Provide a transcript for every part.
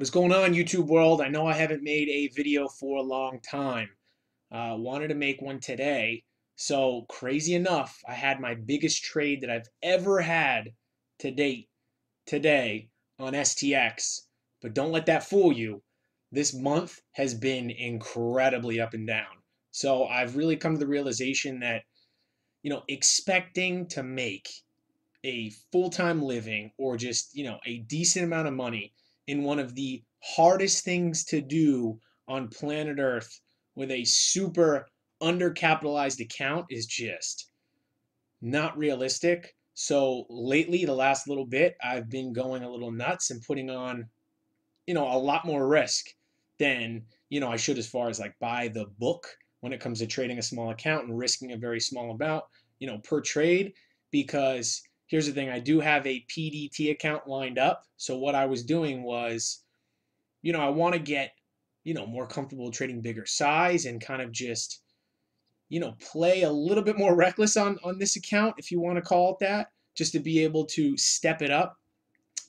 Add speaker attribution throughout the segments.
Speaker 1: What's going on, YouTube world? I know I haven't made a video for a long time. Wanted to make one today. So, crazy enough, I had my biggest trade that I've ever had to date today on STX. But don't let that fool you. This month has been incredibly up and down. So, I've really come to the realization that, expecting to make a full-time living or just, a decent amount of money in one of the hardest things to do on planet Earth with a super undercapitalized account is just not realistic. So lately, the last little bit, I've been going a little nuts and putting on, a lot more risk than, I should as far as like by the book when it comes to trading a small account and risking a very small amount, per trade. Because here's the thing, I do have a PDT account lined up. So what I was doing was, I want to get, more comfortable trading bigger size and kind of just, play a little bit more reckless on this account, if you want to call it that, just to be able to step it up.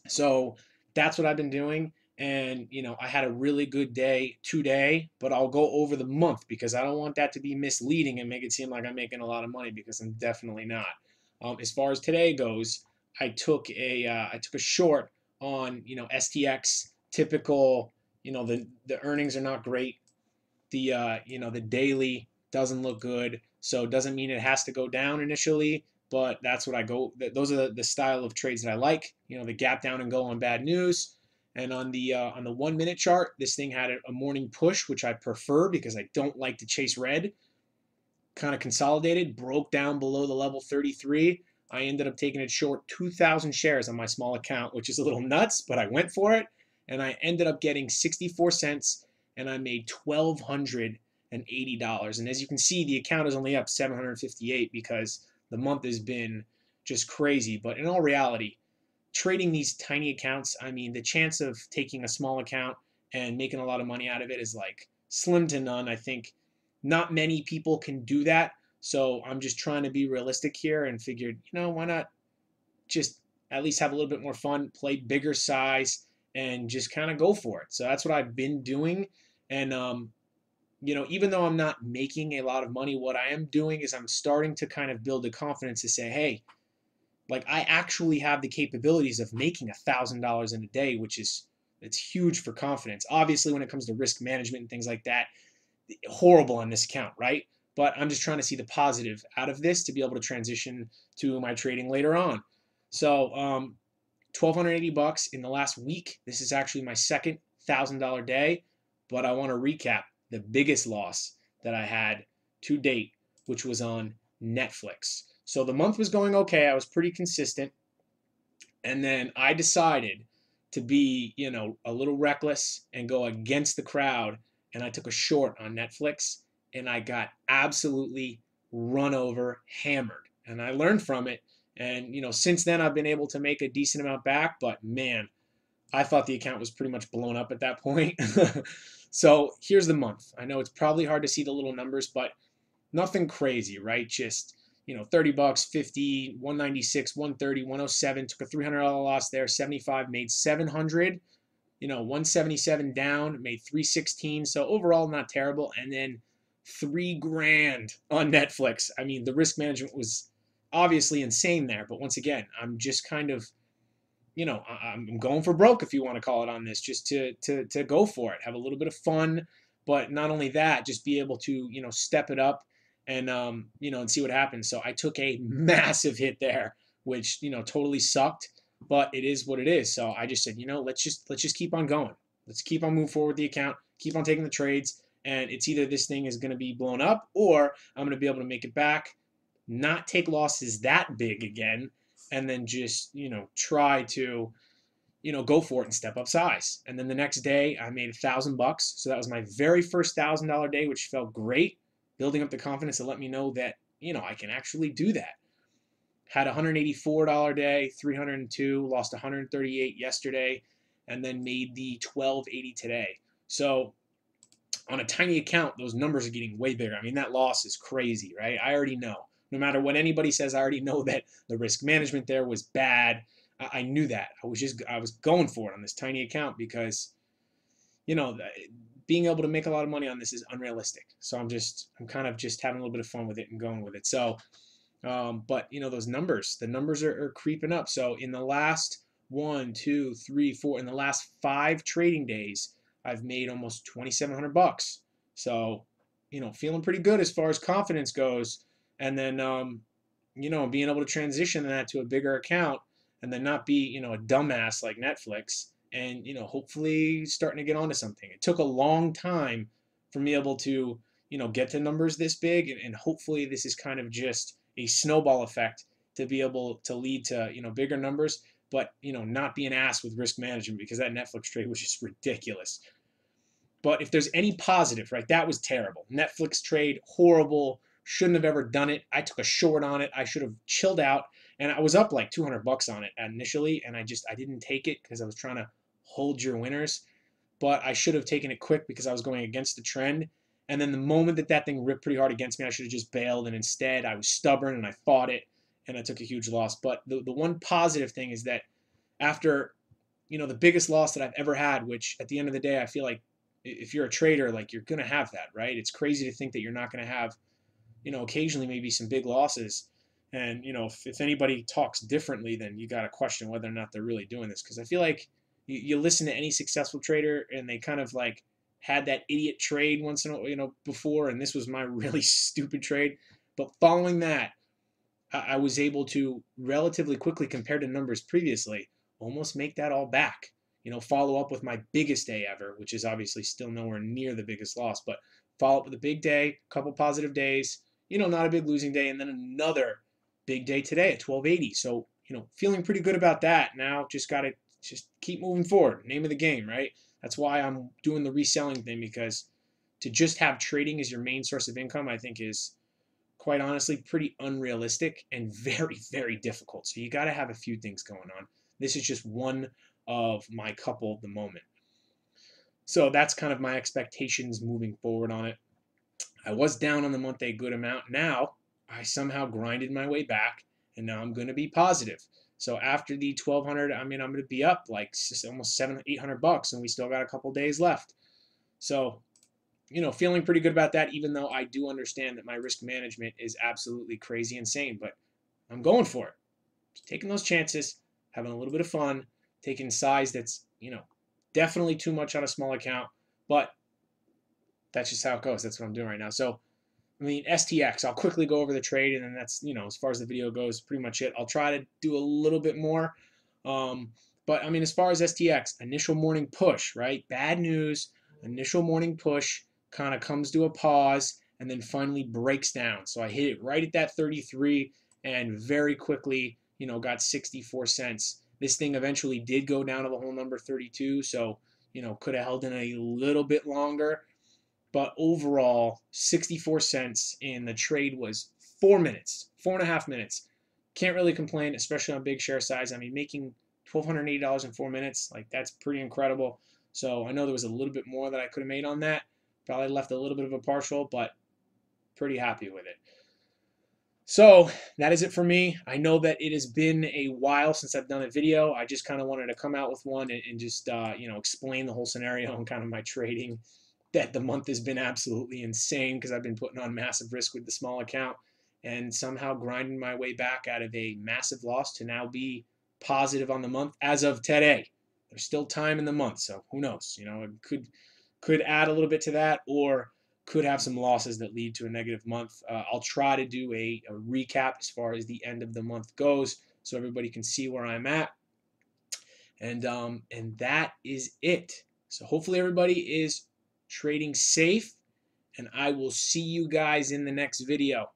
Speaker 1: So that's what I've been doing. And, I had a really good day today, but I'll go over the month because I don't want that to be misleading and make it seem like I'm making a lot of money, because I'm definitely not. As far as today goes, I took a short on, STX. Typical, the earnings are not great. The daily doesn't look good, so it doesn't mean it has to go down initially, but that's what I go. Those are the style of trades that I like. The gap down and go on bad news. And on the 1 minute chart, this thing had a morning push, which I prefer because I don't like to chase red. Kind of consolidated, broke down below the level 33. I ended up taking it short 2,000 shares on my small account, which is a little nuts, but I went for it. And I ended up getting 64 cents, and I made $1,280. And as you can see, the account is only up 758 because the month has been just crazy. But in all reality, trading these tiny accounts, I mean, the chance of taking a small account and making a lot of money out of it is like slim to none. I think not many people can do that. So I'm just trying to be realistic here and figured, why not just at least have a little bit more fun, play bigger size, and just kind of go for it. So that's what I've been doing. And, even though I'm not making a lot of money, what I am doing is I'm starting to kind of build the confidence to say, hey, like I actually have the capabilities of making $1,000 in a day, it's huge for confidence. Obviously, when it comes to risk management and things like that, horrible on this account, right? But I'm just trying to see the positive out of this to be able to transition to my trading later on. So, $1,280 in the last week. This is actually my second $1,000 day, but I want to recap the biggest loss that I had to date, which was on Netflix. So the month was going okay. I was pretty consistent. And then I decided to be, a little reckless and go against the crowd. And I took a short on Netflix, and I got absolutely run over, hammered. And I learned from it. And, since then I've been able to make a decent amount back, but man, I thought the account was pretty much blown up at that point. So here's the month. I know it's probably hard to see the little numbers, but nothing crazy, right? Just, $30, 50, 196, 130, 107, took a $300 loss there, 75, made 700, 177 down, made 316. So overall, not terrible. And then $3,000 on Netflix. I mean, the risk management was obviously insane there, but once again, I'm just kind of, I'm going for broke, if you want to call it, on this, just to go for it, have a little bit of fun, but not only that, just be able to, step it up and, and see what happens. So I took a massive hit there, which, totally sucked, but it is what it is. So I just said, let's just keep on going. Let's keep on moving forward with the account, keep on taking the trades. And it's either this thing is going to be blown up or I'm going to be able to make it back, not take losses that big again, and then just, try to, go for it and step up size. And then the next day I made $1,000. So that was my very first $1,000 day, which felt great, building up the confidence to let me know that, I can actually do that. Had a $184 day, 302, lost 138 yesterday, and then made the 1280 today. So on a tiny account, those numbers are getting way bigger. I mean, that loss is crazy, right? I already know. No matter what anybody says, I already know that the risk management there was bad. I knew that. I was going for it on this tiny account because, being able to make a lot of money on this is unrealistic. So I'm kind of just having a little bit of fun with it and going with it. So, but those numbers, the numbers are creeping up. So in the last 1, 2, 3, 4, in the last 5 trading days, I've made almost $2,700. So, feeling pretty good as far as confidence goes. And then, being able to transition that to a bigger account and then not be, a dumbass like Netflix and, hopefully starting to get onto something. It took a long time for me able to, get to numbers this big. And hopefully this is kind of just a snowball effect to be able to lead to, bigger numbers, but, not be an ass with risk management because that Netflix trade was just ridiculous. But if there's any positive, right, that was terrible. Netflix trade, horrible. Shouldn't have ever done it. I took a short on it. I should have chilled out. And I was up like $200 on it initially, and I didn't take it because I was trying to hold your winners. But I should have taken it quick because I was going against the trend. And then the moment that thing ripped pretty hard against me, I should have just bailed. And instead, I was stubborn and I fought it, and I took a huge loss. But the one positive thing is that after the biggest loss that I've ever had, which at the end of the day, I feel like if you're a trader, like you're going to have that, right? It's crazy to think that you're not going to have, occasionally maybe some big losses. And, if anybody talks differently, then you got to question whether or not they're really doing this. Because I feel like you listen to any successful trader and they kind of like had that idiot trade once in a, before. And this was my really stupid trade. But following that, I was able to relatively quickly, compared to numbers previously, almost make that all back. Follow up with my biggest day ever, which is obviously still nowhere near the biggest loss, but follow up with a big day, couple positive days, not a big losing day, and then another big day today at 1280. So, feeling pretty good about that. Now just got to just keep moving forward. Name of the game, right? That's why I'm doing the reselling thing, because to just have trading as your main source of income, I think is quite honestly pretty unrealistic and very, very difficult. So you got to have a few things going on. This is just one of my couple at the moment. So that's kind of my expectations moving forward on it. I was down on the month a good amount. Now I somehow grinded my way back, and now I'm going to be positive. So after the 1200, I'm going to be up like almost $700-800, and we still got a couple days left. So feeling pretty good about that, even though I do understand that my risk management is absolutely crazy insane, but I'm going for it. Just taking those chances, having a little bit of fun, taking size that's, definitely too much on a small account, but that's just how it goes. That's what I'm doing right now. So, STX, I'll quickly go over the trade, and then that's, as far as the video goes, pretty much it. I'll try to do a little bit more. But, as far as STX, initial morning push, right? Bad news, initial morning push, kind of comes to a pause and then finally breaks down. So I hit it right at that 33 and very quickly, got 64 cents. This thing eventually did go down to the whole number 32. So, could have held in a little bit longer. But overall, 64 cents in the trade was 4 minutes, 4.5 minutes. Can't really complain, especially on big share size. Making $1,280 in 4 minutes, like that's pretty incredible. So I know there was a little bit more that I could have made on that. Probably left a little bit of a partial, but pretty happy with it. So that is it for me. I know that it has been a while since I've done a video. I just kind of wanted to come out with one and just, explain the whole scenario and kind of my trading. That the month has been absolutely insane because I've been putting on massive risk with the small account and somehow grinding my way back out of a massive loss to now be positive on the month as of today. There's still time in the month, so who knows? It could add a little bit to that, or could have some losses that lead to a negative month. I'll try to do a recap as far as the end of the month goes, so everybody can see where I'm at. And that is it. So hopefully everybody is trading safe, and I will see you guys in the next video.